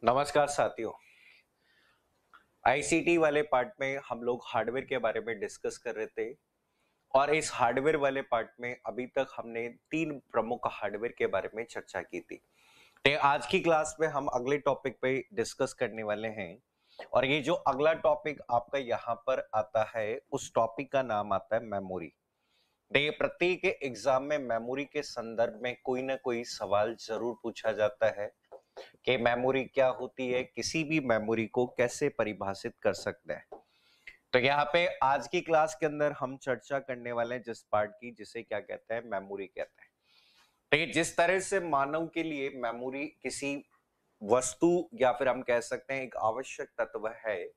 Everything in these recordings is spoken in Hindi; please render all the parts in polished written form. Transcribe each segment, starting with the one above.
नमस्कार साथियों। आईसीटी वाले पार्ट में हम लोग हार्डवेयर के बारे में डिस्कस कर रहे थे और इस हार्डवेयर वाले पार्ट में अभी तक हमने तीन प्रमुख हार्डवेयर के बारे में चर्चा की थी। तो आज की क्लास में हम अगले टॉपिक पे डिस्कस करने वाले हैं और ये जो अगला टॉपिक आपका यहाँ पर आता है उस टॉपिक का नाम आता है मेमोरी। देखिए, प्रत्येक एग्जाम में मेमोरी के संदर्भ में कोई ना कोई सवाल जरूर पूछा जाता है कि मेमोरी क्या होती है, किसी भी मेमोरी को कैसे परिभाषित कर सकते हैं। तो यहाँ पे आज की क्लास के अंदर हम चर्चा करने वाले हैं जिस पार्ट की, जिसे क्या कहते हैं, मेमोरी कहते हैं। तो ये जिस तरह से मानव के लिए मेमोरी किसी वस्तु या फिर हम कह सकते हैं एक आवश्यक तत्व है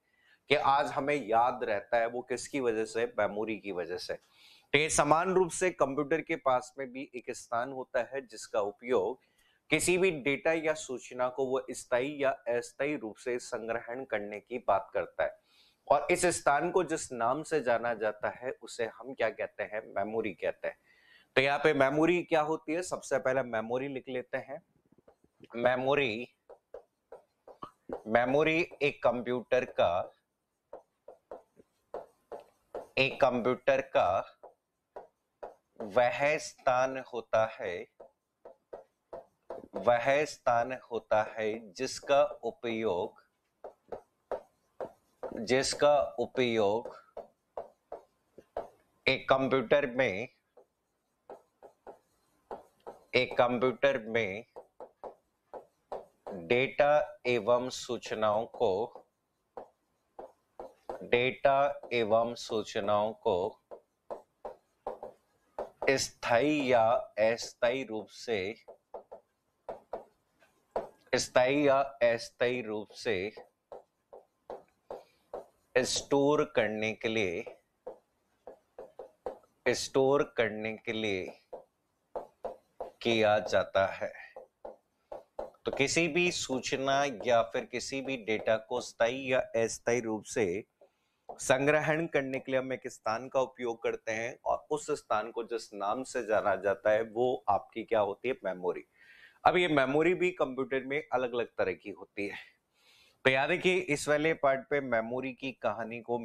कि आज हमें याद रहता है, वो किसकी वजह से, मेमोरी की वजह से। तो ये समान रूप से कंप्यूटर के पास में भी एक स्थान होता है जिसका उपयोग किसी भी डेटा या सूचना को वो स्थायी या अस्थायी रूप से संग्रहण करने की बात करता है और इस स्थान को जिस नाम से जाना जाता है उसे हम क्या कहते हैं, मेमोरी कहते हैं। तो यहाँ पे मेमोरी क्या होती है, सबसे पहले मेमोरी लिख लेते हैं। मेमोरी मेमोरी एक कंप्यूटर का वह स्थान होता है जिसका उपयोग एक कंप्यूटर में डेटा एवं सूचनाओं को स्थायी या अस्थायी रूप से स्टोर करने के लिए किया जाता है। तो किसी भी सूचना या फिर किसी भी डेटा को स्थायी या अस्थायी रूप से संग्रहण करने के लिए हम एक स्थान का उपयोग करते हैं और उस स्थान को जिस नाम से जाना जाता है वो आपकी क्या होती है, मेमोरी। अब ये मेमोरी भी कंप्यूटर में अलग अलग तरह की होती है। तो याद है कि इस वाले पार्ट पे मेमोरी की कहानी को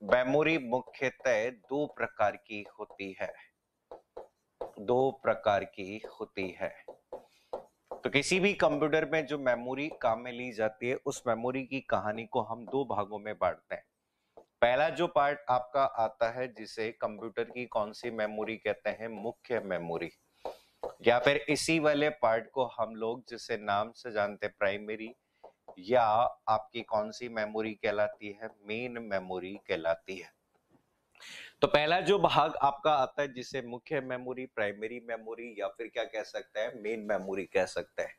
मेमोरी मुख्यतः दो प्रकार की होती है। तो किसी भी कंप्यूटर में जो मेमोरी काम में ली जाती है उस मेमोरी की कहानी को हम दो भागों में बांटते हैं। पहला जो पार्ट आपका आता है जिसे कंप्यूटर की कौन सी मेमोरी कहते हैं, मुख्य मेमोरी, या फिर इसी वाले पार्ट को हम लोग जिसे नाम से जानते हैं प्राइमरी, या आपकी कौन सी मेमोरी कहलाती है, मेन मेमोरी कहलाती है। तो पहला जो भाग आपका आता है जिसे मुख्य मेमोरी, प्राइमरी मेमोरी या फिर क्या कह सकते हैं, मेन मेमोरी कह सकते हैं।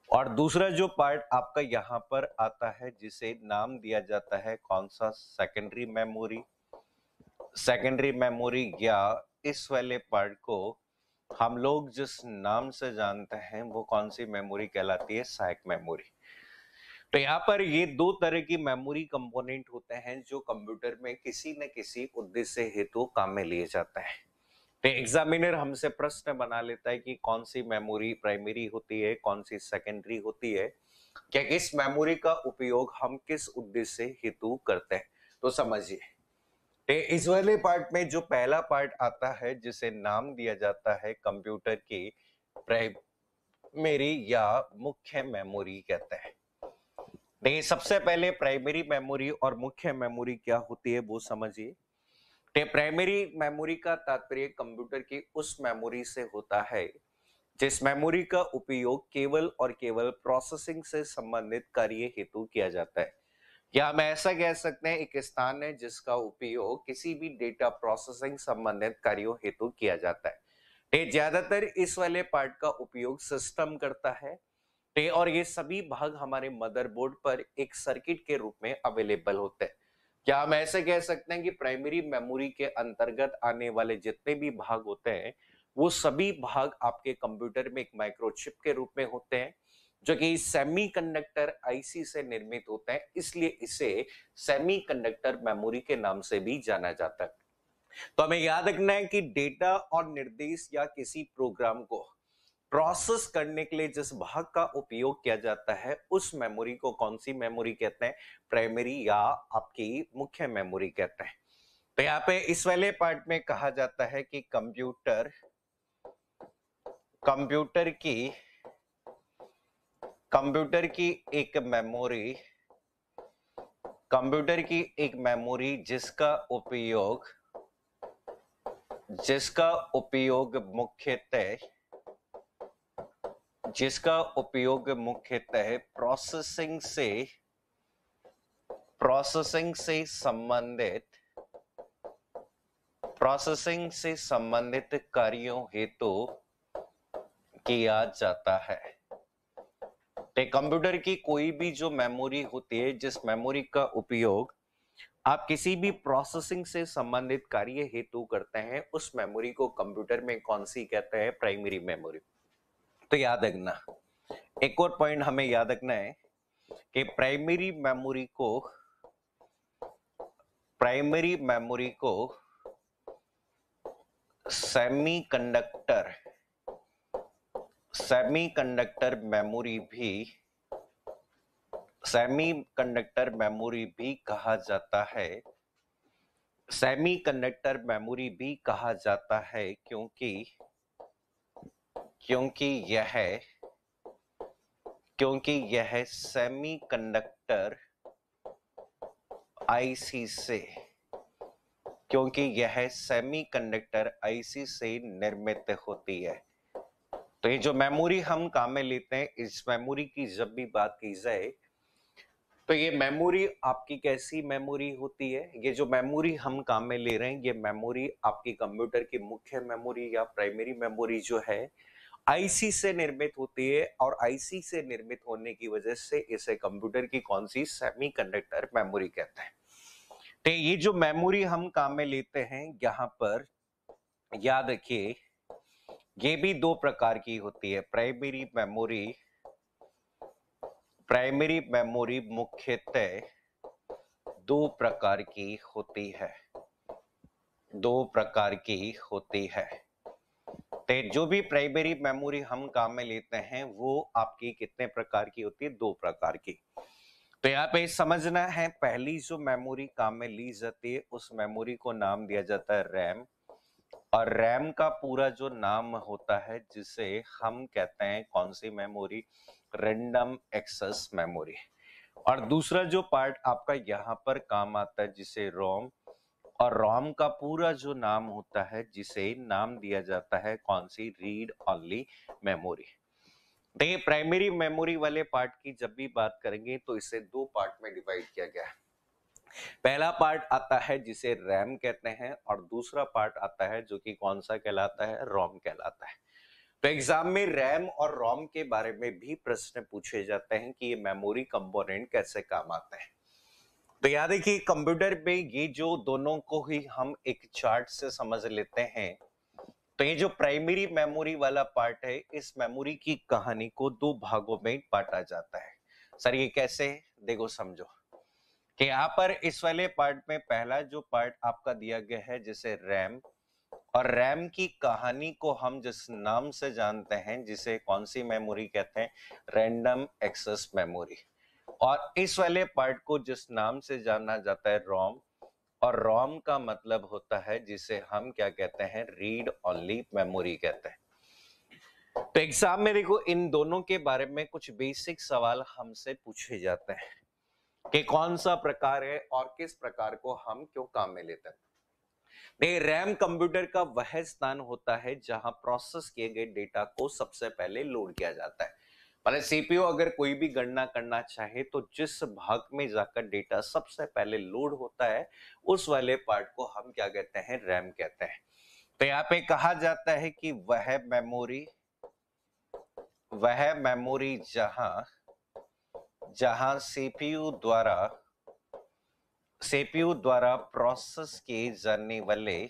और दूसरा जो पार्ट आपका यहाँ पर आता है जिसे नाम दिया जाता है कौन सा, सेकेंडरी मेमोरी, या इस वाले पार्ट को हम लोग जिस नाम से जानते हैं वो कौन सी मेमोरी कहलाती है, सहायक मेमोरी। तो यहाँ पर ये दो तरह की मेमोरी कंपोनेंट होते हैं जो कंप्यूटर में किसी न किसी उद्देश्य हेतु काम में लिए जाते हैं। तो एग्जामिनर हमसे प्रश्न बना लेता है कि कौन सी मेमोरी प्राइमरी होती है, कौन सी सेकेंडरी होती है, क्या इस मेमोरी का उपयोग हम किस उद्देश्य हेतु करते हैं। तो समझिए, तो इस वाले पार्ट में जो पहला पार्ट आता है जिसे नाम दिया जाता है कंप्यूटर की प्राइमरी या मुख्य मेमोरी कहते हैं। देखिए, सबसे पहले प्राइमरी मेमोरी और मुख्य मेमोरी क्या होती है वो समझिए। प्राइमरी मेमोरी का तात्पर्य कंप्यूटर की उस मेमोरी से होता है जिस मेमोरी का उपयोग केवल और केवल प्रोसेसिंग से संबंधित कार्य हेतु किया जाता है, या हम ऐसा कह सकते हैं एक स्थान है जिसका उपयोग किसी भी डेटा प्रोसेसिंग संबंधित कार्यों हेतु किया जाता है। ज्यादातर इस वाले पार्ट का उपयोग सिस्टम करता है। और ये सभी भाग हमारे मदरबोर्ड पर एक सर्किट के रूप में अवेलेबल होते हैं। क्या हम ऐसे कह सकते हैं कि प्राइमरी मेमोरी के अंतर्गत आने वाले जितने भी भाग होते हैं वो सभी भाग आपके कंप्यूटर में एक माइक्रोचिप के रूप में होते हैं जो कि सेमीकंडक्टर आईसी से निर्मित होते हैं, इसलिए इसे सेमीकंडक्टर मेमोरी के नाम से भी जाना जाता है। तो हमें याद रखना है कि डेटा और निर्देश या किसी प्रोग्राम को प्रोसेस करने के लिए जिस भाग का उपयोग किया जाता है उस मेमोरी को कौन सी मेमोरी कहते हैं? प्राइमरी या आपकी मुख्य मेमोरी कहते हैं। तो यहाँ पे इस वाले पार्ट में कहा जाता है कि कंप्यूटर की एक मेमोरी, जिसका उपयोग मुख्यतः प्रोसेसिंग से संबंधित कार्यों हेतु किया जाता है। तो कंप्यूटर की कोई भी जो मेमोरी होती है, जिस मेमोरी का उपयोग आप किसी भी प्रोसेसिंग से संबंधित कार्य हेतु करते हैं, उस मेमोरी को कंप्यूटर में कौन सी कहते हैं? Primary memory. तो याद रखना, एक और पॉइंट हमें याद रखना है कि प्राइमरी मेमोरी को सेमीकंडक्टर मेमोरी भी कहा जाता है। सेमीकंडक्टर मेमोरी भी कहा जाता है क्योंकि यह सेमीकंडक्टर आईसी से निर्मित होती है। तो ये जो मेमोरी हम काम में लेते हैं, इस मेमोरी की जब भी बात की जाए तो ये मेमोरी आपकी कैसी मेमोरी होती है? ये जो मेमोरी हम काम में ले रहे हैं, ये मेमोरी आपकी कंप्यूटर की मुख्य मेमोरी या प्राइमरी मेमोरी जो है आईसी से निर्मित होती है, और आईसी से निर्मित होने की वजह से इसे कंप्यूटर की कौन सी? सेमीकंडक्टर मेमोरी कहते हैं। तो ये जो मेमोरी हम काम में लेते हैं, यहां पर याद रखिए ये भी दो प्रकार की होती है। प्राइमरी मेमोरी मुख्यतः दो प्रकार की होती है। तो जो भी प्राइमरी मेमोरी हम काम में लेते हैं वो आपकी कितने प्रकार की होती है? दो प्रकार की। तो यहाँ पे समझना है, पहली जो मेमोरी काम में ली जाती है उस मेमोरी को नाम दिया जाता है रैम, और रैम का पूरा जो नाम होता है जिसे हम कहते हैं कौन सी मेमोरी? Random access memory. और दूसरा जो पार्ट आपका यहाँ पर काम आता है जिसे रोम, और रोम का पूरा जो नाम होता है जिसे नाम दिया जाता है कौन सी? Read only memory. देखिए प्राइमरी मेमोरी वाले पार्ट की जब भी बात करेंगे तो इसे दो पार्ट में डिवाइड किया गया है। पहला पार्ट आता है जिसे रैम कहते हैं, और दूसरा पार्ट आता है जो कि कौन सा कहलाता है? रोम कहलाता है। तो एग्जाम में रैम और रोम के बारे में भी प्रश्न पूछे जाते हैं कि ये मेमोरी कंपोनेंट कैसे काम आते हैं। तो याद है कि कंप्यूटर में ये जो दोनों को ही हम एक चार्ट से समझ लेते हैं। तो ये जो प्राइमरी मेमोरी वाला पार्ट है, इस मेमोरी की कहानी को दो भागों में बांटा जाता है। सर ये कैसे? देखो समझो कि यहाँ पर इस वाले पार्ट में पहला जो पार्ट आपका दिया गया है जिसे रैम, और रैम की कहानी को हम जिस नाम से जानते हैं जिसे कौन सी मेमोरी कहते हैं? Random access memory. और इस वाले पार्ट को जिस नाम से जाना जाता है रोम, और रोम का मतलब होता है जिसे हम क्या कहते हैं? रीड ओनली मेमोरी कहते हैं। तो एग्जाम में देखो इन दोनों के बारे में कुछ बेसिक सवाल हमसे पूछे जाते हैं कि कौन सा प्रकार है और किस प्रकार को हम क्यों काम में लेते हैं। देखिए रैम कंप्यूटर का वह स्थान होता है जहां प्रोसेस किए गए डेटा को सबसे पहले लोड किया जाता है। मतलब सीपीयू अगर कोई भी गणना करना चाहे तो जिस भाग में जाकर डेटा सबसे पहले लोड होता है उस वाले पार्ट को हम क्या कहते हैं? रैम कहते हैं। तो यहाँ पे कहा जाता है कि वह मेमोरी जहां सीपीयू द्वारा प्रोसेस किए जाने वाले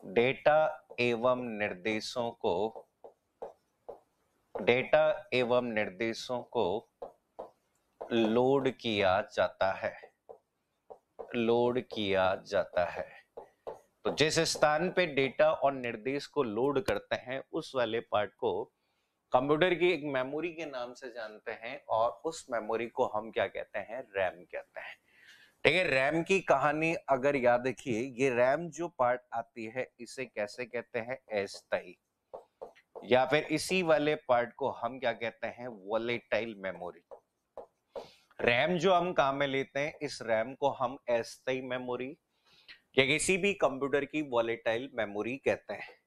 डेटा एवं निर्देशों को लोड किया जाता है। लोड किया जाता है। तो जिस स्थान पे डेटा और निर्देश को लोड करते हैं उस वाले पार्ट को कंप्यूटर की एक मेमोरी के नाम से जानते हैं, और उस मेमोरी को हम क्या कहते हैं, रैम कहते हैं। ठीक है, रैम की कहानी अगर याद रखिए, ये रैम जो पार्ट आती है इसे कैसे कहते हैं, अस्थायी, या फिर इसी वाले पार्ट को हम क्या कहते हैं, वोलेटाइल मेमोरी। रैम जो हम काम में लेते हैं, इस रैम को हम अस्थायी मेमोरी या किसी भी कंप्यूटर की वोलेटाइल मेमोरी कहते हैं।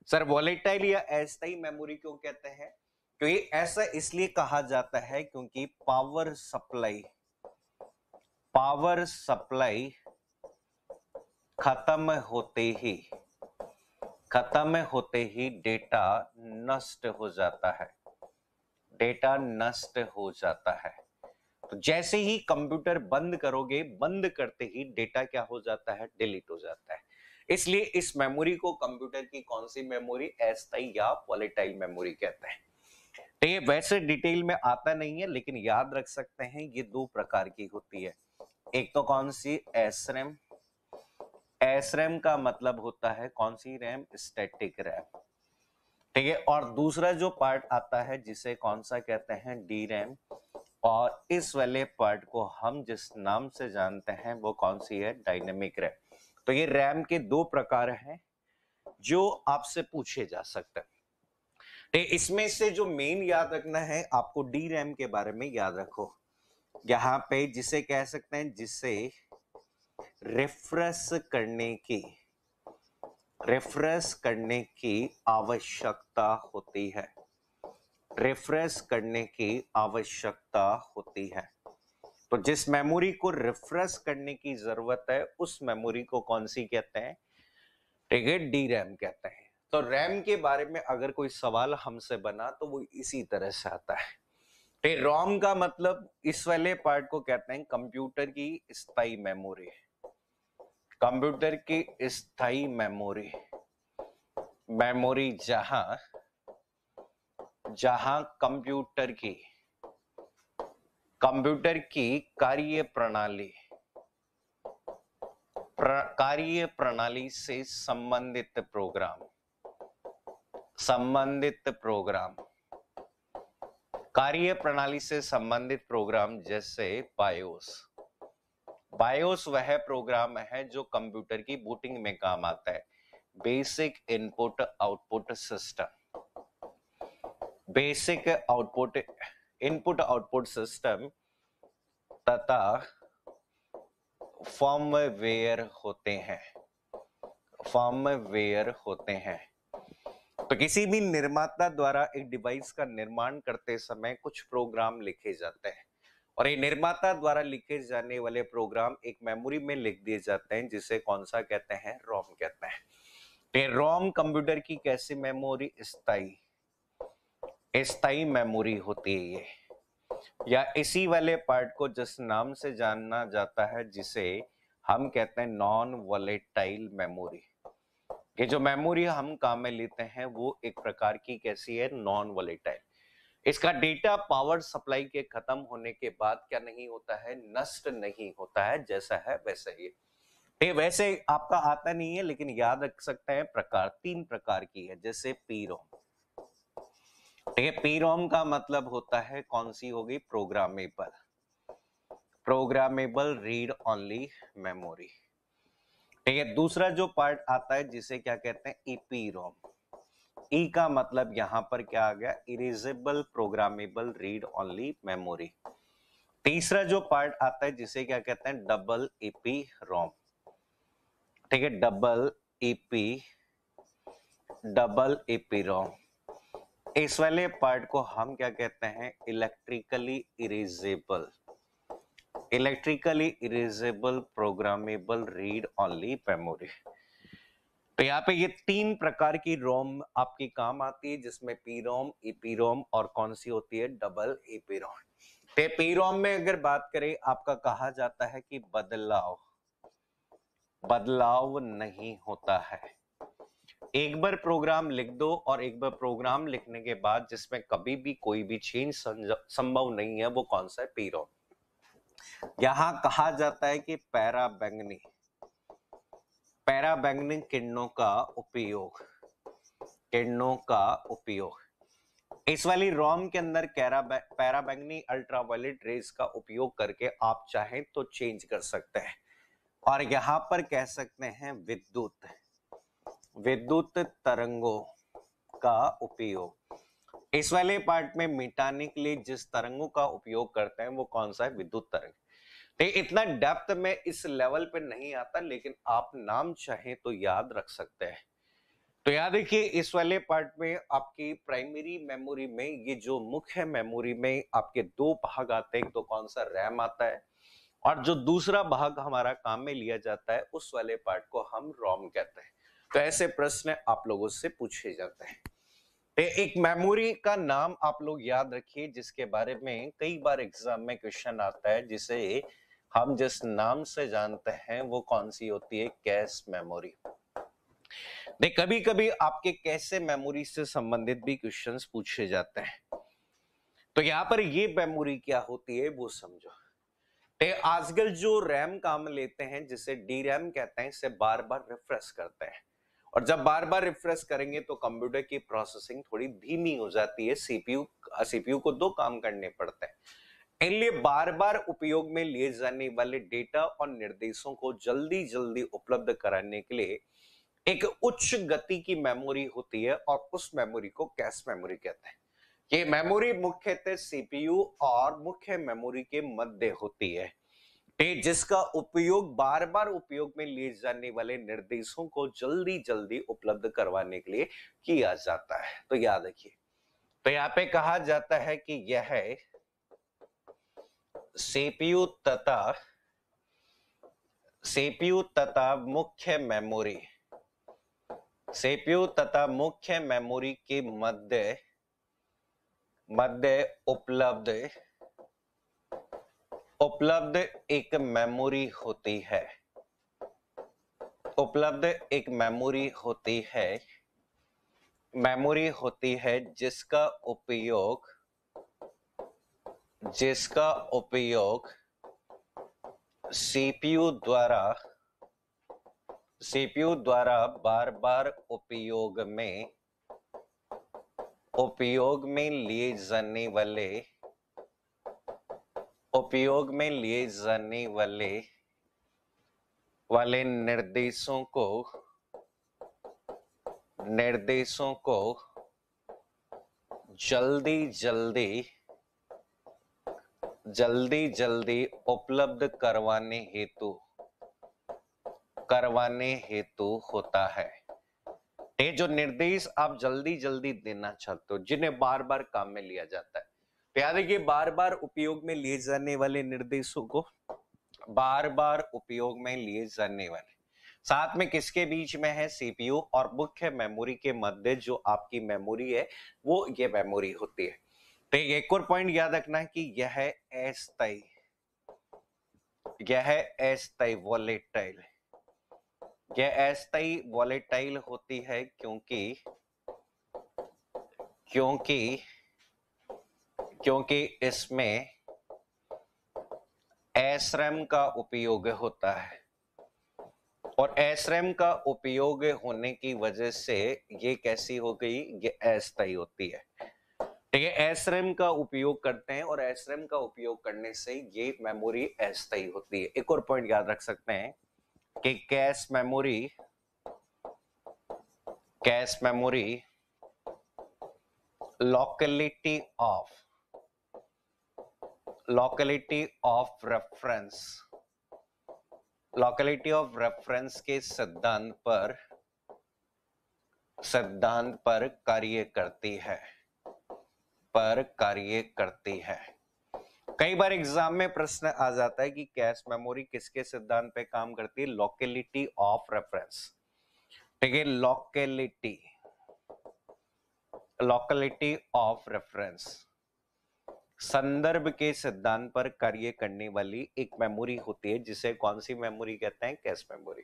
सर वोलेटाइल या अस्थायी मेमोरी क्यों कहते हैं? क्योंकि ऐसा इसलिए कहा जाता है क्योंकि पावर सप्लाई खत्म होते ही डेटा नष्ट हो जाता है। तो जैसे ही कंप्यूटर बंद करोगे, बंद करते ही डेटा क्या हो जाता है, डिलीट हो जाता है। इसलिए इस मेमोरी को कंप्यूटर की कौन सी मेमोरी, अस्थायी या वोलेटाइल मेमोरी कहते हैं। तो ये वैसे डिटेल में आता नहीं है, लेकिन याद रख सकते हैं ये दो प्रकार की होती है। एक तो कौन सी, एसरैम। एसरैम का मतलब होता है कौन सी रैम, स्टैटिक रैम। ठीक है, और दूसरा जो पार्ट आता है जिसे कौन सा कहते हैं, डी रैम। और इस वाले पार्ट को हम जिस नाम से जानते हैं वो कौन सी है, डायनेमिक रैम। तो ये रैम के दो प्रकार हैं जो आपसे पूछे जा सकते हैं। तो इसमें से जो मेन याद रखना है आपको, डी रैम के बारे में याद रखो। यहाँ पे जिसे कह सकते हैं, जिसे रेफरेंस करने की आवश्यकता होती है। रेफरेंस करने की आवश्यकता होती है। तो जिस मेमोरी को रेफरेंस करने की जरूरत है उस मेमोरी को कौन सी कहते हैं, ठीक है, डी रैम कहते हैं। तो रैम के बारे में अगर कोई सवाल हमसे बना तो वो इसी तरह से आता है। तो रोम का मतलब इस वाले पार्ट को कहते हैं कंप्यूटर की स्थायी मेमोरी। कंप्यूटर की स्थायी मेमोरी जहां कंप्यूटर की कार्य प्रणाली से संबंधित प्रोग्राम कार्य प्रणाली से संबंधित प्रोग्राम जैसे बायोस वह प्रोग्राम है जो कंप्यूटर की बूटिंग में काम आता है। बेसिक इनपुट आउटपुट सिस्टम तथा फर्मवेयर होते हैं। तो किसी भी निर्माता द्वारा एक डिवाइस का निर्माण करते समय कुछ प्रोग्राम लिखे जाते हैं, और ये निर्माता द्वारा लिखे जाने वाले प्रोग्राम एक मेमोरी में लिख दिए जाते हैं जिसे कौन सा कहते हैं, रोम कहते हैं। ये रोम कंप्यूटर की कैसी मेमोरी, स्थायी मेमोरी होती है ये, या इसी वाले पार्ट को जिस नाम से जाना जाता है जिसे हम कहते हैं नॉन वोलेटाइल मेमोरी। ये जो मेमोरी हम काम में लेते हैं वो एक प्रकार की कैसी है, नॉन वोलेटाइल। इसका डेटा पावर सप्लाई के खत्म होने के बाद क्या नहीं होता है, नष्ट नहीं होता है, जैसा है वैसा ही। ये वैसे आपका आता नहीं है लेकिन याद रख सकते हैं, प्रकार तीन प्रकार की है। जैसे पीरोम, ठीक है, पीरोम का मतलब होता है कौन सी होगी, प्रोग्रामेबल रीड ओनली मेमोरी। ठीक है, दूसरा जो पार्ट आता है जिसे क्या कहते हैं, ईपीरोम। ई का मतलब यहां पर क्या आ गया, erasable programmable read only memory. तीसरा जो पार्ट आता है जिसे क्या कहते हैं, डबल ईपी रोम। ठीक है, डबल ईपी रोम। इस वाले पार्ट को हम क्या कहते हैं, electrically erasable programmable read only memory. तो यहाँ पे ये तीन प्रकार की रोम आपकी काम आती है, जिसमें पीरोम, ईपीरोम और कौन सी होती है, डबल ईपीरोम। तो पीरोम में अगर बात करें, आपका कहा जाता है कि बदलाव नहीं होता है। एक बार प्रोग्राम लिख दो और एक बार प्रोग्राम लिखने के बाद जिसमें कभी भी कोई भी चेंज संभव नहीं है, वो कौन सा है, पीरोम। यहां कहा जाता है कि पैराबैंगनी किरणों का उपयोग इस वाली रोम के अंदर पैराबैंगनी अल्ट्रावायलेट रेज का उपयोग करके आप चाहें तो चेंज कर सकते हैं। और यहां पर कह सकते हैं विद्युत तरंगों का उपयोग इस वाले पार्ट में मिटाने के लिए जिस तरंगों का उपयोग करते हैं वो कौन सा है? विद्युत तरंग। तो इतना डेप्थ में इस लेवल पे नहीं आता, लेकिन आप नाम चाहें तो याद रख सकते हैं। तो याद रखिए इस वाले पार्ट में आपकी प्राइमरी मेमोरी में ये जो मुख्य मेमोरी में आपके दो भाग आते हैं, एक तो कौन सा रैम आता है और जो दूसरा भाग हमारा काम में लिया जाता है उस वाले पार्ट को हम रोम कहते हैं। तो ऐसे प्रश्न आप लोगों से पूछे जाते हैं। तो एक मेमोरी का नाम आप लोग याद रखिए जिसके बारे में कई बार एग्जाम में क्वेश्चन आता है, जिसे हम जिस नाम से जानते हैं वो कौन सी होती है? Cache memory. देख कभी कभी आपके कैसे मेमोरी से संबंधित भी क्वेश्चंस पूछे जाते हैं। तो यहाँ पर ये मेमोरी क्या होती है वो समझो। तो आजकल जो रैम काम लेते हैं जिसे डी रैम कहते हैं, इसे बार बार रिफ्रेश करते हैं और जब बार बार रिफ्रेश करेंगे तो कंप्यूटर की प्रोसेसिंग थोड़ी धीमी हो जाती है। सीपीयू को दो काम करने पड़ते हैं। इसलिए बार बार उपयोग में लिए जाने वाले डेटा और निर्देशों को जल्दी जल्दी उपलब्ध कराने के लिए एक उच्च गति की मेमोरी होती है और उस मेमोरी को कैश मेमोरी कहते हैं। ये मेमोरी मुख्यतः सीपीयू और मुख्य मेमोरी के मध्य होती है, जिसका उपयोग बार बार उपयोग में लिए जाने वाले निर्देशों को जल्दी जल्दी उपलब्ध करवाने के लिए किया जाता है। तो याद रखिए, तो यहाँ पे कहा जाता है कि यह सीपीयू तथा मुख्य मेमोरी के मध्य उपलब्ध एक मेमोरी होती है जिसका उपयोग सीपीयू द्वारा बार बार उपयोग में लिए जाने वाले निर्देशों को जल्दी जल्दी उपलब्ध करवाने हेतु होता है। ये जो निर्देश आप जल्दी जल्दी देना चाहते हो, जिन्हें बार बार काम में लिया जाता है, तो याद रखिए बार बार उपयोग में लिए जाने वाले निर्देशों को बार बार उपयोग में लिए जाने वाले साथ में किसके बीच में है? सीपीयू और मुख्य मेमोरी के मध्य जो आपकी मेमोरी है वो ये मेमोरी होती है। तो एक और पॉइंट याद रखना है कि यह अस्थायी वॉलेटाइल होती है क्योंकि इसमें एसरैम का उपयोग होता है और एसरैम का उपयोग होने की वजह से ये कैसी हो गई? ये अस्थायी होती है। ठीक है, एसरैम का उपयोग करते हैं और एसरैम का उपयोग करने से ये मेमोरी अस्थायी होती है। एक और पॉइंट याद रख सकते हैं कि cache memory locality of reference के सिद्धांत पर कार्य करती है। कई बार एग्जाम में प्रश्न आ जाता है कि कैश मेमोरी किसके सिद्धांत पे काम करती है? Locality of reference. ठीक है, लोकेलिटी ऑफ रेफरेंस संदर्भ के सिद्धांत पर कार्य करने वाली एक मेमोरी होती है, जिसे कौन सी मेमोरी कहते हैं? Cache memory.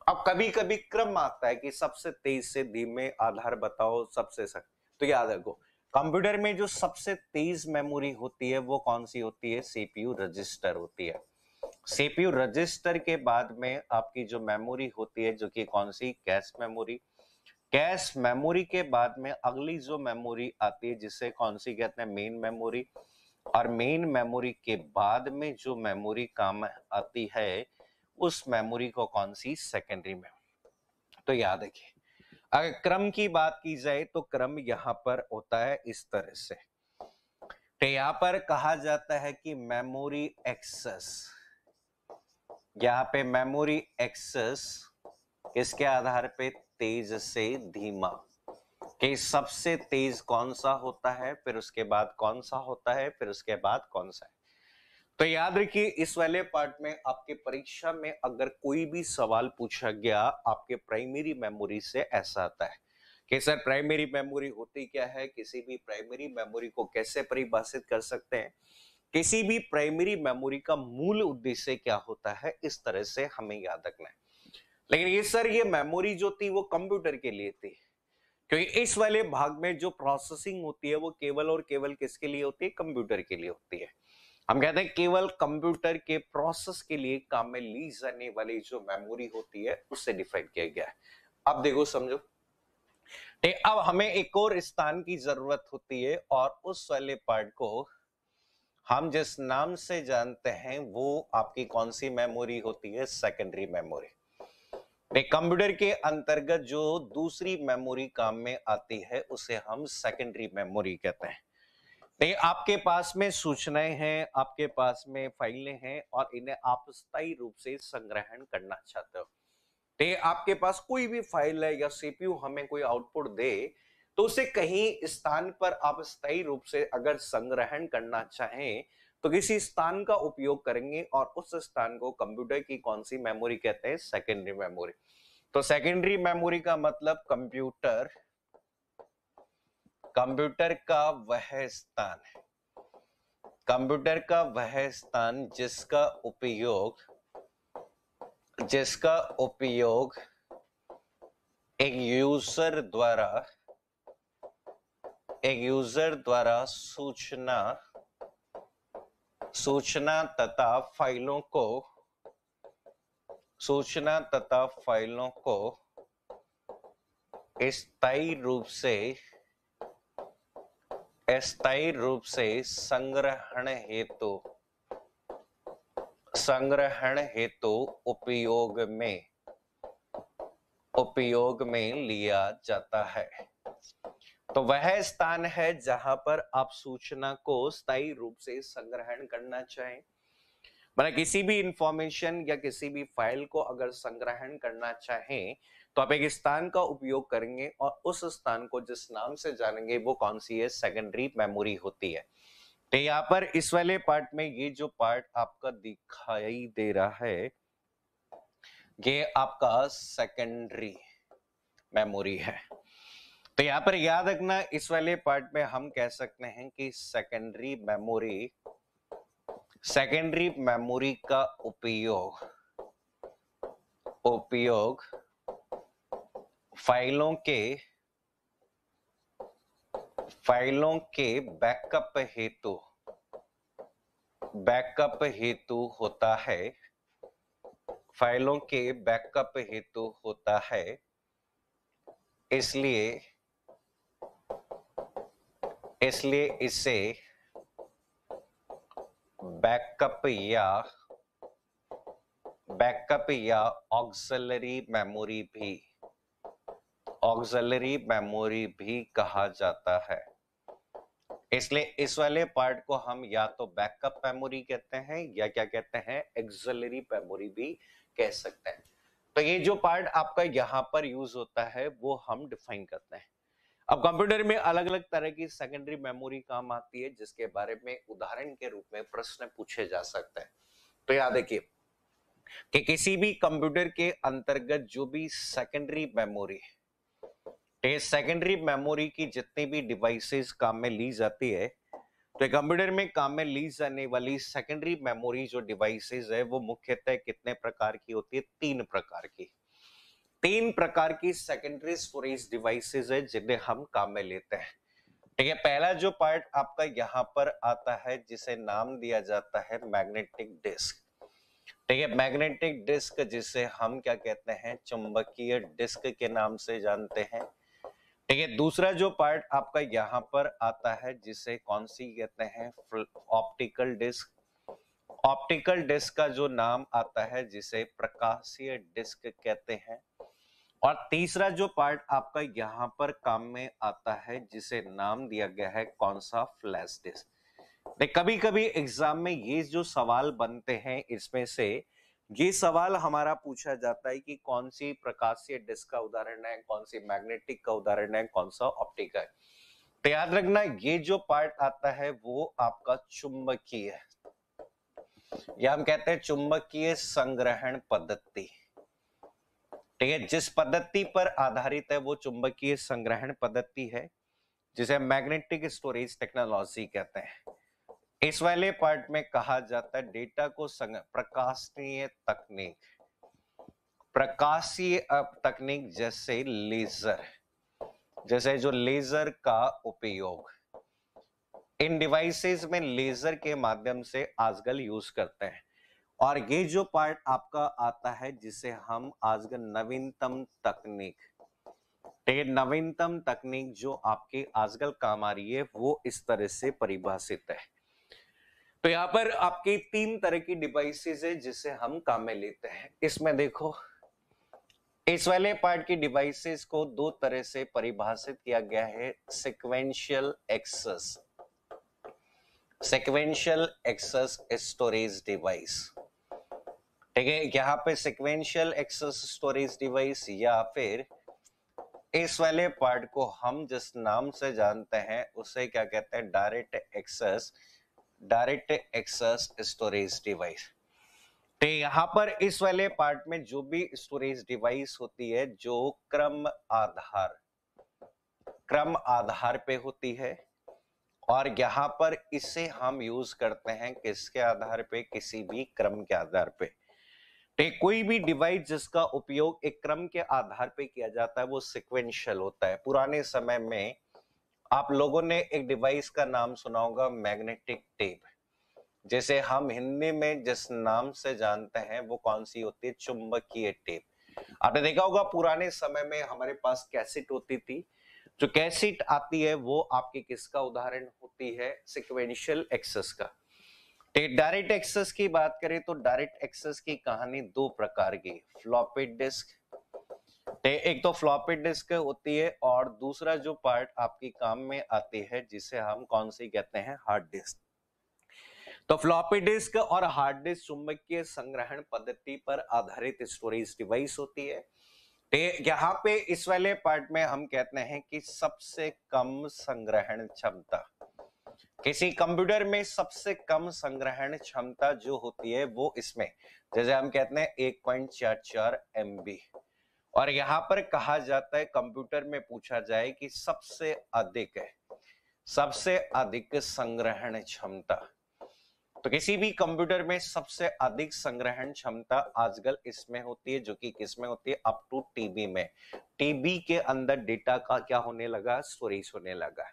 अब कभी कभी क्रम आता है कि सबसे तेज से धीमे आधार बताओ, सबसे सख्त। तो याद रखो कंप्यूटर में जो सबसे तेज मेमोरी होती है वो कौन सी होती है? सीपीयू रजिस्टर होती है। सीपीयू रजिस्टर के बाद में आपकी जो मेमोरी होती है जो कि कौन सी? Cache memory. कैश मेमोरी के बाद में अगली जो मेमोरी आती है जिसे कौन सी कहते हैं? Main memory. और मेन मेमोरी के बाद में जो मेमोरी काम आती है उस मेमोरी को कौन सी? Secondary memory. तो याद रखिए, अगर क्रम की बात की जाए तो क्रम यहाँ पर होता है इस तरह से। तो यहाँ पर कहा जाता है कि मेमोरी एक्सेस, यहाँ पे मेमोरी एक्सेस किसके आधार पे? तेज से धीमा, कि सबसे तेज कौन सा होता है, फिर उसके बाद कौन सा होता है, फिर उसके बाद कौन सा है। तो याद रखिए, इस वाले पार्ट में आपके परीक्षा में अगर कोई भी सवाल पूछा गया आपके प्राइमरी मेमोरी से, ऐसा आता है कि सर प्राइमरी मेमोरी होती क्या है, किसी भी प्राइमरी मेमोरी को कैसे परिभाषित कर सकते हैं, किसी भी प्राइमरी मेमोरी का मूल उद्देश्य क्या होता है, इस तरह से हमें याद रखना है। लेकिन ये सर ये मेमोरी जो थी वो कंप्यूटर के लिए थी, क्योंकि इस वाले भाग में जो प्रोसेसिंग होती है वो केवल और केवल किसके लिए होती है? कंप्यूटर के लिए होती है। हम कहते हैं केवल कंप्यूटर के प्रोसेस के लिए काम में ली जाने वाली जो मेमोरी होती है उससे डिफाइन किया गया है। अब देखो समझो, अब हमें एक और स्थान की जरूरत होती है और उस वाले पार्ट को हम जिस नाम से जानते हैं वो आपकी कौन सी मेमोरी होती है? Secondary memory. कंप्यूटर के अंतर्गत जो दूसरी मेमोरी काम में आती है उसे हम सेकेंडरी मेमोरी कहते हैं। नहीं, आपके पास में सूचनाएं हैं, आपके पास में फाइलें हैं और इन्हें आप स्थायी रूप से संग्रहण करना चाहते हो। तो आपके पास कोई भी फाइल है या सीपीयू हमें कोई आउटपुट दे तो उसे कहीं स्थान पर आप स्थायी रूप से अगर संग्रहण करना चाहें तो किसी स्थान का उपयोग करेंगे और उस स्थान को कंप्यूटर की कौन सी मेमोरी कहते हैं? Secondary memory. तो सेकेंडरी मेमोरी का मतलब कंप्यूटर का वह स्थान है, कंप्यूटर का वह स्थान जिसका उपयोग एक यूजर द्वारा सूचना तथा फाइलों को स्थायी रूप से संग्रहण हेतु उपयोग में लिया जाता है। तो वह स्थान है जहां पर आप सूचना को स्थायी रूप से संग्रहण करना चाहें, मतलब किसी भी इंफॉर्मेशन या किसी भी फाइल को अगर संग्रहण करना चाहें तो आप एक स्थान का उपयोग करेंगे और उस स्थान को जिस नाम से जानेंगे वो कौन सी है? सेकेंडरी मेमोरी होती है। तो यहाँ पर इस वाले पार्ट में ये जो पार्ट आपका दिखाई दे रहा है ये आपका सेकेंडरी मेमोरी है। तो यहाँ पर याद रखना, इस वाले पार्ट में हम कह सकते हैं कि सेकेंडरी मेमोरी का उपयोग फाइलों के बैकअप हेतु होता है, फाइलों के बैकअप हेतु होता है। इसलिए इसे बैकअप या ऑक्सिलरी मेमोरी भी कहा जाता है। इसलिए इस वाले पार्ट को हम या तो बैकअप मेमोरी कहते हैं या क्या कहते हैं? ऑक्सिलरी मेमोरी भी कह सकते हैं। तो ये जो पार्ट आपका यहाँ पर यूज होता है वो हम डिफाइन करते हैं। अब कंप्यूटर में अलग अलग तरह की सेकेंडरी मेमोरी काम आती है जिसके बारे में उदाहरण के रूप में प्रश्न पूछे जा सकते हैं। तो याद रखिए कि किसी भी कंप्यूटर के अंतर्गत जो भी सेकेंडरी मेमोरी की जितनी भी डिवाइसेस काम में ली जाती है, तो कंप्यूटर में काम में ली जाने वाली सेकेंडरी मेमोरी जो डिवाइसेस है वो मुख्यतः कितने प्रकार की होती है? 3 प्रकार की। 3 प्रकार की सेकेंडरी स्टोरेज डिवाइसेस है जिन्हें हम काम में लेते हैं। ठीक है, पहला जो पार्ट आपका यहाँ पर आता है जिसे नाम दिया जाता है मैग्नेटिक डिस्क। ठीक है, मैग्नेटिक डिस्क जिसे हम क्या कहते हैं, चुंबकीय डिस्क के नाम से जानते हैं। ठीक है, दूसरा जो पार्ट आपका यहाँ पर आता है जिसे कौन सी कहते हैं, ऑप्टिकल डिस्क। ऑप्टिकल डिस्क का जो नाम आता है जिसे प्रकाशीय डिस्क कहते हैं। और तीसरा जो पार्ट आपका यहाँ पर काम में आता है जिसे नाम दिया गया है कौन सा, फ्लैश डिस्क। कभी कभी एग्जाम में ये जो सवाल बनते हैं इसमें से ये सवाल हमारा पूछा जाता है कि कौन सी प्रकाशीय डिस्क का उदाहरण है, कौन सी मैग्नेटिक का उदाहरण है, कौन सा ऑप्टिक है। तो याद रखना ये जो पार्ट आता है वो आपका चुंबकीय है, या हम कहते हैं चुंबकीय संग्रहण पद्धति। ठीक है, जिस पद्धति पर आधारित है वो चुंबकीय संग्रहण पद्धति है जिसे मैग्नेटिक स्टोरेज टेक्नोलॉजी कहते हैं। इस वाले पार्ट में कहा जाता है डेटा को प्रकाशीय तकनीक, प्रकाशीय तकनीक जैसे लेजर, जैसे जो लेजर का उपयोग इन डिवाइसेस में लेजर के माध्यम से आजकल यूज करते हैं। और ये जो पार्ट आपका आता है जिसे हम आजकल नवीनतम तकनीक, नवीनतम तकनीक जो आपके आजकल काम आ रही है वो इस तरह से परिभाषित है। तो यहाँ पर आपके तीन तरह की डिवाइसेस है जिसे हम काम में लेते हैं। इसमें देखो इस वाले पार्ट की डिवाइसेस को दो तरह से परिभाषित किया गया है, sequential access, sequential access storage device. ठीक है, यहाँ पे सिक्वेंशियल एक्सेस स्टोरेज डिवाइस या फिर इस वाले पार्ट को हम जिस नाम से जानते हैं उसे क्या कहते हैं, डायरेक्ट एक्सेस स्टोरेज डिवाइस। तो यहाँ पर इस वाले पार्ट में जो भी स्टोरेज डिवाइस होती है जो क्रम आधार पे होती है, और यहाँ पर इसे हम यूज करते हैं किसके आधार पे, किसी भी क्रम के आधार पे। तो कोई भी डिवाइस जिसका उपयोग एक क्रम के आधार पे किया जाता है वो सिक्वेंशियल होता है। पुराने समय में आप लोगों ने एक डिवाइस का नाम सुना होगा, मैग्नेटिक टेप, जैसे हम हिंदी में जिस नाम से जानते हैं वो कौन सी होती है, चुंबकीय टेप। आपने देखा होगा पुराने समय में हमारे पास कैसेट होती थी, जो कैसेट आती है वो आपके किसका उदाहरण होती है, सिक्वेंशियल एक्सेस का। डायरेक्ट एक्सेस की बात करें तो डायरेक्ट एक्सेस की कहानी दो प्रकार की, फ्लॉपी डिस्क, एक तो फ्लॉपी डिस्क होती है और दूसरा जो पार्ट आपकी काम में आती है जिसे हम कौन सी कहते हैं, हार्ड डिस्क। तो फ्लॉपी डिस्क और हार्ड डिस्क चुंबकीय संग्रहण पद्धति पर आधारित स्टोरेज डिवाइस होती है। यहाँ पे इस वाले पार्ट में हम कहते हैं कि सबसे कम संग्रहण क्षमता, किसी कंप्यूटर में सबसे कम संग्रहण क्षमता जो होती है वो इसमें, जैसे हम कहते हैं 1.44 MB। और यहाँ पर कहा जाता है कंप्यूटर में पूछा जाए कि सबसे अधिक संग्रहण क्षमता, तो किसी भी कंप्यूटर में सबसे अधिक संग्रहण क्षमता आजकल इसमें होती है, जो कि किसमें होती है, अप टू टीबी में। टीबी के अंदर डेटा का क्या होने लगा, स्टोरेज होने लगा।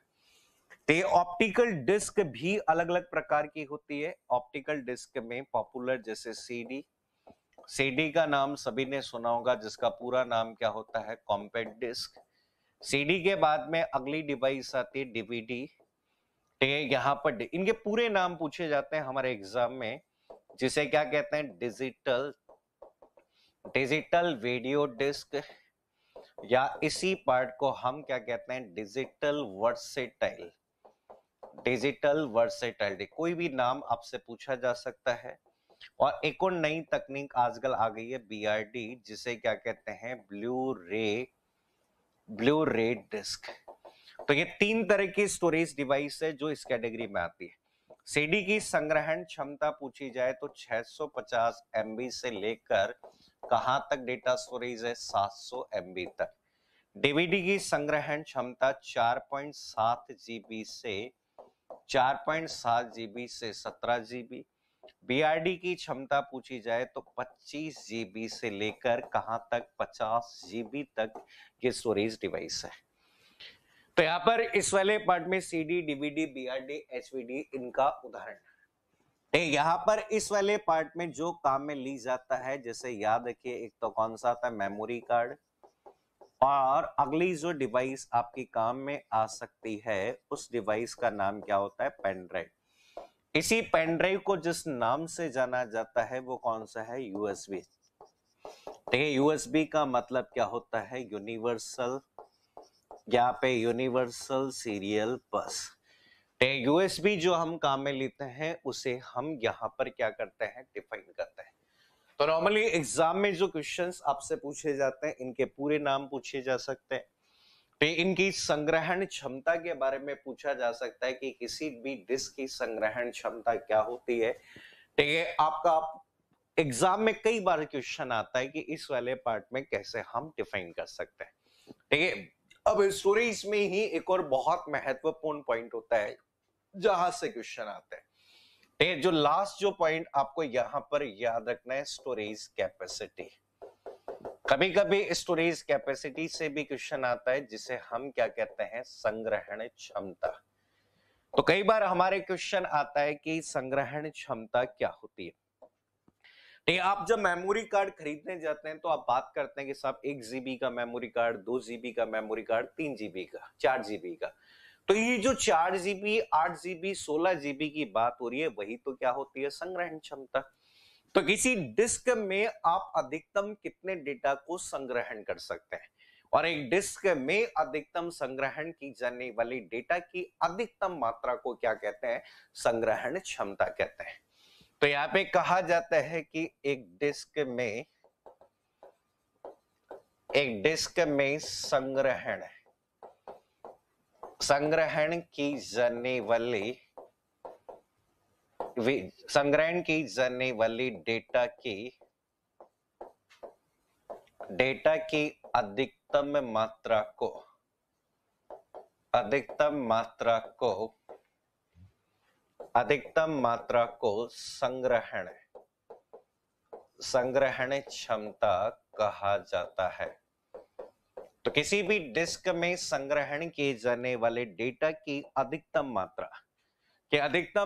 तो ऑप्टिकल डिस्क भी अलग अलग प्रकार की होती है। ऑप्टिकल डिस्क में पॉपुलर जैसे सीडी का नाम सभी ने सुना होगा, जिसका पूरा नाम क्या होता है, कॉम्पैक्ट डिस्क। सीडी के बाद में अगली डिवाइस आती है डीवीडी। ठीक है, यहाँ पर इनके पूरे नाम पूछे जाते हैं हमारे एग्जाम में, जिसे क्या कहते हैं, डिजिटल वीडियो डिस्क, या इसी पार्ट को हम क्या कहते हैं, डिजिटल वर्सेटाइल। कोई भी नाम आपसे पूछा जा सकता है। और एक और नई तकनीक आजकल आ गई है, बीआरडी, जिसे क्या कहते हैं, ब्लू रे डिस्क। तो ये तीन तरह की स्टोरेज डिवाइस है जो इस कैटेगरी में आती है। सीडी की संग्रहण क्षमता पूछी जाए तो 650 MB से लेकर कहां तक डेटा स्टोरेज है, 700 MB तक। डीवीडी की संग्रहण क्षमता 4.7 GB से 17 GB। बीआरडी की क्षमता पूछी जाए तो 25 GB से लेकर कहां तक, 50 GB तक ये स्टोरेज डिवाइस है। तो यहाँ पर इस वाले पार्ट में CD, DVD, BRD, HVD इनका उदाहरण है। यहाँ पर इस वाले पार्ट में जो काम में ली जाता है, जैसे याद रखिए, एक तो कौन सा आता है, मेमोरी कार्ड, और अगली जो डिवाइस आपकी काम में आ सकती है उस डिवाइस का नाम क्या होता है, पेन ड्राइव। इसी पेन ड्राइव को जिस नाम से जाना जाता है वो कौन सा है, USB। ठीक है, USB का मतलब क्या होता है, यूनिवर्सल, यहाँ पे यूनिवर्सल सीरियल बस। USB जो हम काम में लेते हैं उसे हम यहाँ पर क्या करते हैं, डिफाइन करते हैं। तो नॉर्मली एग्जाम में जो क्वेश्चंस आपसे पूछे जाते हैं इनके पूरे नाम पूछे जा सकते हैं। तो इनकी संग्रहण क्षमता के बारे में पूछा जा सकता है कि किसी भी डिस्क की संग्रहण क्षमता क्या होती है। ठीक है, आपका एग्जाम में कई बार क्वेश्चन आता है कि इस वाले पार्ट में कैसे हम डिफाइन कर सकते हैं। ठीक है, अब स्टोरेज में ही एक और बहुत महत्वपूर्ण पॉइंट होता है जहां से क्वेश्चन आते हैं। जो लास्ट जो पॉइंट आपको यहां पर याद रखना है, स्टोरेज कैपेसिटी। कभी कभी स्टोरेज कैपेसिटी से भी क्वेश्चन आता है जिसे हम क्या कहते हैं, संग्रहण क्षमता। तो कई बार हमारे क्वेश्चन आता है कि संग्रहण क्षमता क्या होती है। आप जब मेमोरी कार्ड खरीदने जाते हैं तो आप बात करते हैं कि साहब 1 GB का मेमोरी कार्ड, 2 GB का मेमोरी कार्ड, 3 GB का, 4 GB का। तो ये जो 4 GB, 8 GB, 16 GB की बात हो रही है, वही तो क्या होती है, संग्रहण क्षमता। तो किसी डिस्क में आप अधिकतम कितने डेटा को संग्रहण कर सकते हैं, और एक डिस्क में अधिकतम संग्रहण की जाने वाली डेटा की अधिकतम मात्रा को क्या कहते हैं, संग्रहण क्षमता कहते हैं। तो यहाँ पे कहा जाता है कि एक डिस्क में संग्रहण की जाने वाली डेटा की अधिकतम मात्रा को संग्रहण क्षमता कहा जाता है। तो किसी भी डिस्क में संग्रहण किए जाने वाले डेटा की अधिकतम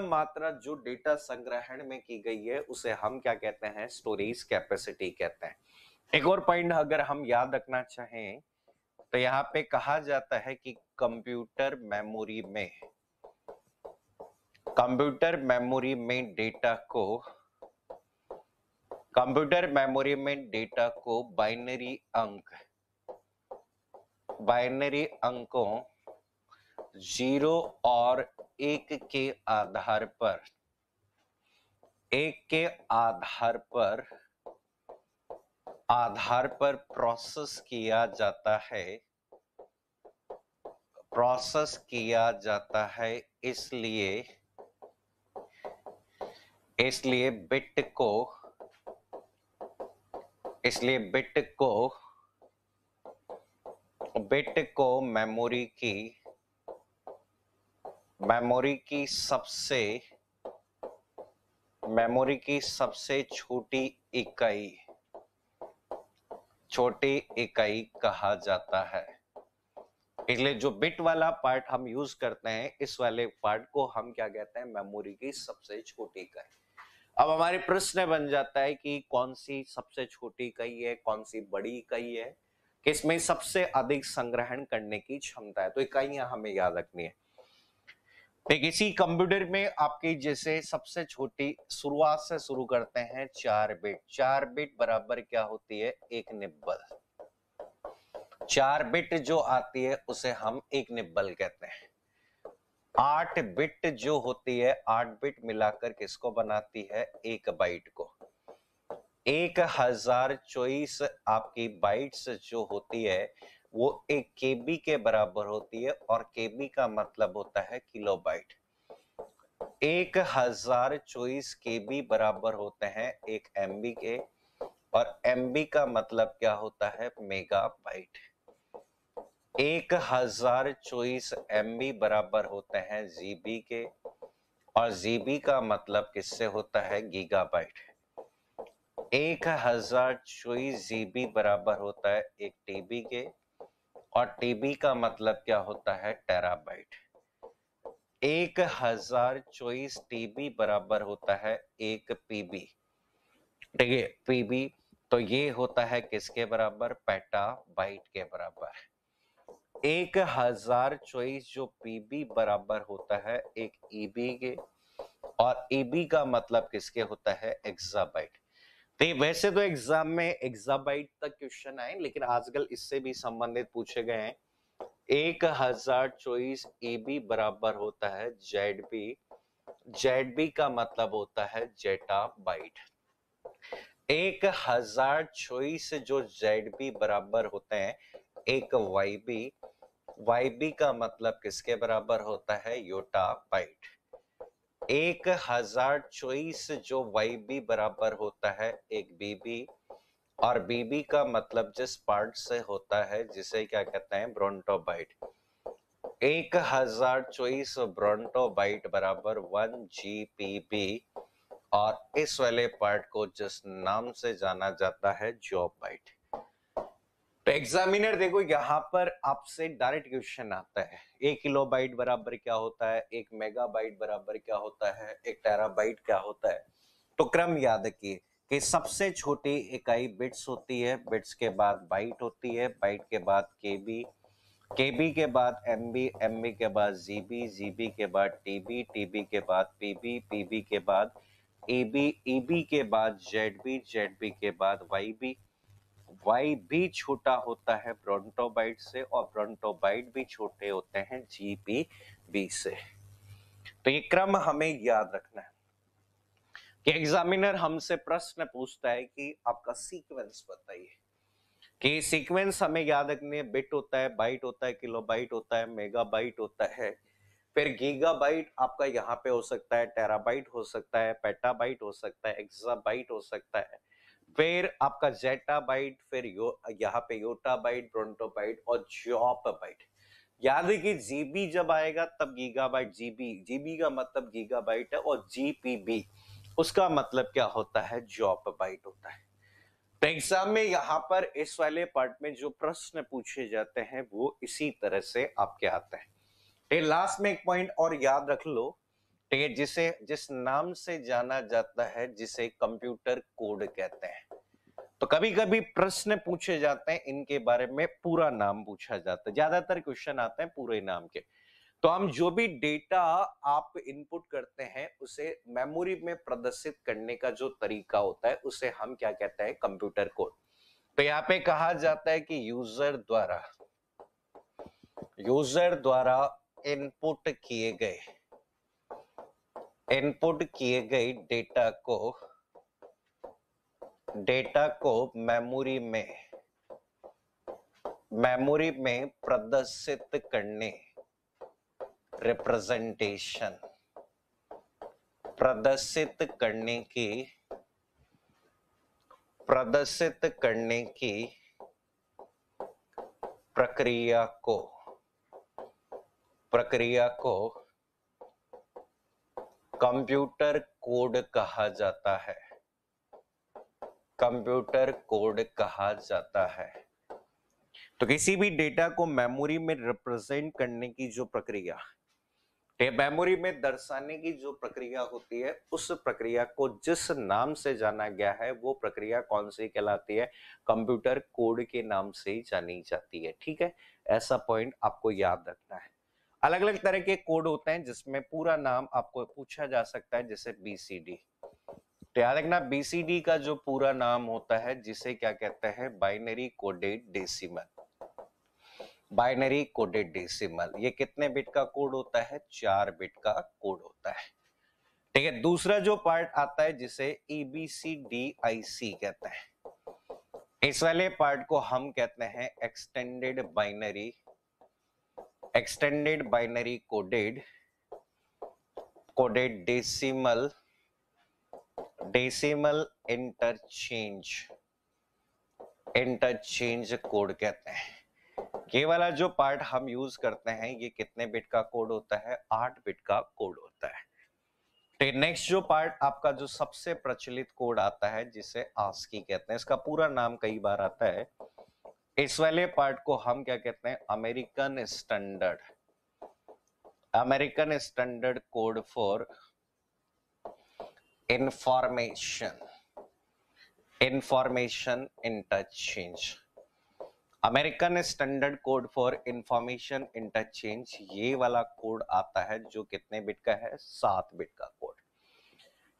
मात्रा जो डेटा संग्रहण में की गई है उसे हम क्या कहते हैं, स्टोरेज कैपेसिटी कहते हैं। एक और पॉइंट अगर हम याद रखना चाहें तो यहाँ पे कहा जाता है कि कंप्यूटर मेमोरी में डेटा को बाइनरी अंकों 0 और 1 के आधार पर प्रोसेस किया जाता है। इसलिए बिट को मेमोरी की सबसे छोटी इकाई कहा जाता है। इसलिए जो बिट वाला पार्ट हम यूज करते हैं, इस वाले पार्ट को हम क्या कहते हैं, मेमोरी की सबसे छोटी इकाई। अब हमारे प्रश्न बन जाता है कि कौन सी सबसे छोटी इकाई है, कौन सी बड़ी इकाई है, किसमें सबसे अधिक संग्रहण करने की क्षमता है। तो इकाइयां हमें याद रखनी है। किसी कंप्यूटर में आपकी जैसे सबसे छोटी शुरुआत से शुरू करते हैं 4 बिट बराबर क्या होती है, 1 निब्बल। 4 बिट जो आती है उसे हम 1 निब्बल कहते हैं। 8 बिट जो होती है, 8 बिट मिलाकर किसको बनाती है, 1 बाइट को। 1024 आपकी बाइट्स जो होती है वो 1 KB के बराबर होती है, और KB का मतलब होता है किलोबाइट। 1024 KB बराबर होते हैं 1 MB के, और MB का मतलब क्या होता है, मेगाबाइट। 1024 MB बराबर होते हैं GB के, और GB का मतलब किससे होता है, गीगाबाइट। 1024 GB बराबर होता है 1 TB के, और टीबी का मतलब क्या होता है? टेराबाइट। 1024 टीबी बराबर होता है 1 पीबी। ठीक है, पीबी तो ये होता है किसके बराबर? पेटाबाइट के बराबर। 1024 जो पीबी बराबर होता है एक ईबी के, और ईबी का मतलब किसके होता है? एक्साबाइट। तो वैसे तो एग्जाम में एक्साबाइट तक क्वेश्चन आए, लेकिन आजकल इससे भी संबंधित पूछे गए हैं। 1024 ईबी बराबर होता है जेडबी। जेडबी का मतलब होता है जेटाबाइट। 1024 जो जेडबी बराबर होते हैं एक वाईबी। वाईबी का मतलब किसके बराबर होता है? योटाबाइट। 1024 जो वाईबी बराबर होता है एक बीबी, और बीबी का मतलब जिस पार्ट से होता है जिसे क्या कहते हैं? ब्रोंटोबाइट। 1024 ब्रोंटोबाइट बराबर 1 जीपीबी, और इस वाले पार्ट को जिस नाम से जाना जाता है जॉबाइट। तो एग्जामिनर देखो यहाँ पर आपसे डायरेक्ट क्वेश्चन आता है, 1 किलोबाइट बराबर क्या होता है, 1 मेगाबाइट बराबर क्या होता है, 1 टेराबाइट क्या होता है। तो क्रम याद रखिए कि सबसे छोटी इकाई बिट्स होती है, बिट्स के बाद बाइट होती है, बाइट के बाद केबी, केबी के बाद एमबी, एमबी के बाद जीबी, जीबी के बाद टीबी, टीबी के बाद पीबी, पीबी के बाद ईबी, ईबी के बाद जेडबी, जेडबी के बाद वाईबी। वाई भी छोटा होता है ब्रोंटोबाइट से, और ब्रोंटोबाइट भी छोटे होते हैं जीपीबी से। तो ये क्रम हमें याद रखना है कि एग्जामिनर हमसे प्रश्न पूछता है कि आपका सीक्वेंस बताइए। कि सीक्वेंस हमें याद रखने, बिट होता है, बाइट होता है, किलोबाइट होता है, मेगाबाइट होता है, फिर गीगाबाइट आपका यहाँ पे हो सकता है, टेराबाइट हो सकता है, पेटाबाइट हो सकता है, एक्साबाइट हो सकता है, फिर आपका जेटाबाइट, फिर यहाँ पे योटाबाइट, ब्रोंटोबाइट और जॉपबाइट। याद है कि जीबी जब आएगा तब गीगाबाइट, जीबी, जीबी का मतलब गीगाबाइट है, और जीपीबी उसका मतलब क्या होता है? जॉपबाइट होता है। तो एग्जाम में यहाँ पर इस वाले पार्ट में जो प्रश्न पूछे जाते हैं वो इसी तरह से आपके आते हैं। ठीक, लास्ट में एक पॉइंट और याद रख लो, ठीक है, जिसे जिस नाम से जाना जाता है जिसे कंप्यूटर कोड कहते हैं। तो कभी कभी प्रश्न पूछे जाते हैं इनके बारे में, पूरा नाम पूछा जाता है, ज्यादातर क्वेश्चन आते हैं पूरे नाम के। तो हम जो भी डेटा आप इनपुट करते हैं उसे मेमोरी में प्रदर्शित करने का जो तरीका होता है उसे हम क्या कहते हैं? Computer code. तो यहाँ पे कहा जाता है कि यूजर द्वारा इनपुट किए गए डेटा को मेमोरी में प्रदर्शित करने, रिप्रेजेंटेशन प्रदर्शित करने की प्रक्रिया को कंप्यूटर कोड कहा जाता है। कंप्यूटर कोड कहा जाता है। तो किसी भी डेटा को मेमोरी में रिप्रेजेंट करने की जो प्रक्रिया, मेमोरी में दर्शाने की जो प्रक्रिया होती है, उस प्रक्रिया को जिस नाम से जाना गया है वो प्रक्रिया कौन सी कहलाती है? कंप्यूटर कोड के नाम से जानी जाती है। ठीक है, ऐसा पॉइंट आपको याद रखना है। अलग अलग तरह के कोड होते हैं जिसमें पूरा नाम आपको पूछा जा सकता है, जैसे बीसीडी। तो याद रखना, बीसीडी का जो पूरा नाम होता है जिसे क्या कहते हैं? Binary coded decimal. Binary coded decimal, ये कितने बिट का कोड होता है? 4 बिट का कोड होता है। ठीक है, दूसरा जो पार्ट आता है जिसे EBCDIC कहते हैं, इस वाले पार्ट को हम कहते हैं extended binary coded decimal interchange code कहते हैं। ये वाला जो पार्ट हम यूज करते हैं ये कितने बिट का कोड होता है? 8 बिट का कोड होता है। तो नेक्स्ट जो पार्ट आपका जो सबसे प्रचलित कोड आता है जिसे ASCII कहते हैं, इसका पूरा नाम कई बार आता है इस वाले पार्ट को हम क्या कहते हैं, American standard code for information interchange. American standard code for information interchange, ये वाला कोड आता है जो कितने बिट का है, 7 बिट का कोड।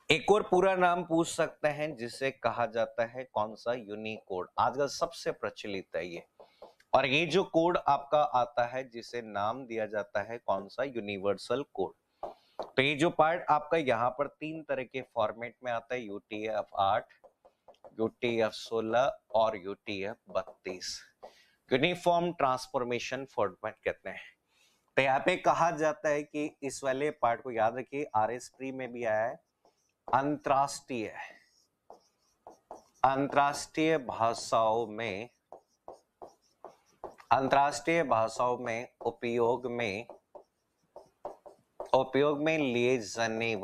एक और पूरा नाम पूछ सकते हैं जिसे कहा जाता है कौन सा, यूनिकोड। आजकल सबसे प्रचलित है ये। और ये जो कोड आपका आता है जिसे नाम दिया जाता है कौन सा, यूनिवर्सल कोड। तो ये जो पार्ट आपका यहाँ पर 3 तरह के फॉर्मेट में आता है, UTF-8, UTF-16 और UTF-32। यूनिफॉर्म ट्रांसफॉर्मेशन फॉर्मेट कहते हैं। तो यहाँ पे कहा जाता है कि इस वाले पार्ट को याद रखिए, RS प्री में भी आया है, अंतरराष्ट्रीय भाषाओं में उपयोग में लिए जाने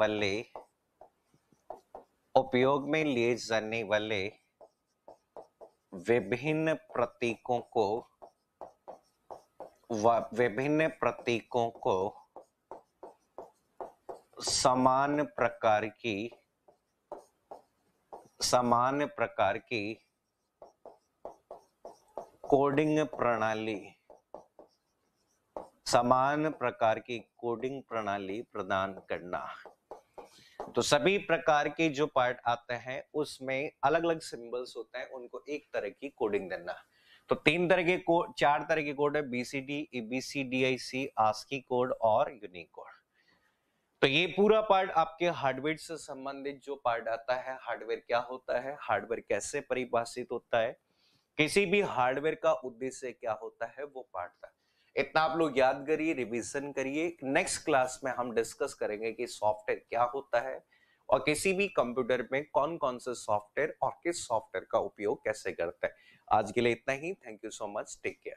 वाले विभिन्न प्रतीकों को समान प्रकार की कोडिंग प्रणाली प्रदान करना। तो सभी प्रकार के जो पार्ट आते हैं उसमें अलग अलग सिंबल्स होते हैं, उनको एक तरह की कोडिंग देना। तो 4 तरह के कोड है, BCD, ABC, DIC, ASCII code और यूनिकोड। तो ये पूरा पार्ट आपके हार्डवेयर से संबंधित जो पार्ट आता है, हार्डवेयर क्या होता है, हार्डवेयर कैसे परिभाषित होता है, किसी भी हार्डवेयर का उद्देश्य क्या होता है, वो पार्ट था। इतना आप लोग याद करिए, रिवीजन करिए। नेक्स्ट क्लास में हम डिस्कस करेंगे कि सॉफ्टवेयर क्या होता है और किसी भी कंप्यूटर में कौन कौन से सॉफ्टवेयर और किस सॉफ्टवेयर का उपयोग कैसे करते हैं। आज के लिए इतना ही। Thank you so much, take care.